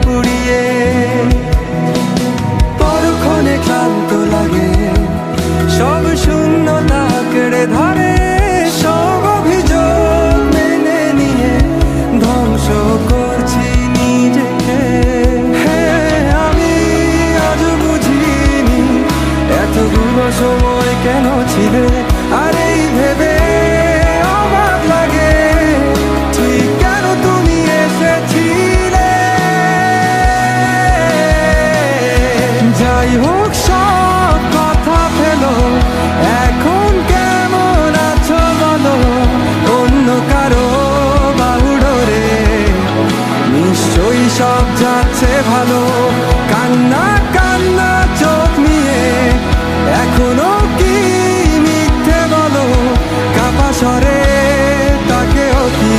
পুড়িয়ে। পরক্ষণে ক্লান্ত লাগে, সব শূন্যতা কেড়ে ধরে, সব অভিযোগ মেনে নিয়ে ধ্বংস করছি নিজেকে। আমি আজ বুঝিনি এতগুলো সময় কেন ছিলে, আর এই ভেবে অবাক লাগে ঠিক কেন তুমি এসেছিলে। যাই হোক সব কথা ফেলো, এখন কেমন আছো বলো, অন্য কারো বাহুডোরে নিশ্চয়ই সব যাচ্ছে ভালো। কান্না কান্না চোখ নিয়ে এখনো কি মিথ্যে বলো, কাপা স্বরে তাকেও কি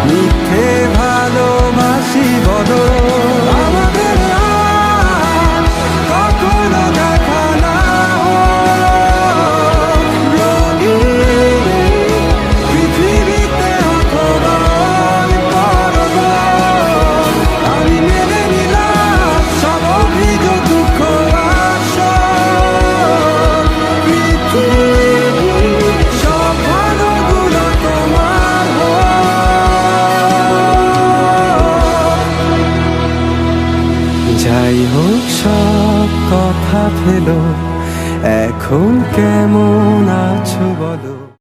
মিথ্যে ভালোবাসি বলো। আমাদের আর কখনো দেখা না হোক, রঙিন পৃথিবীতে অথবা পরব। আমি মেনে নিলাম সব অভিযোগ, দুঃখ আসল। পৃথিবী সব ভালোগুলো তোমার হোক। যাই হোক সব কথা ফেলো, এখন কেমন আছো বলো।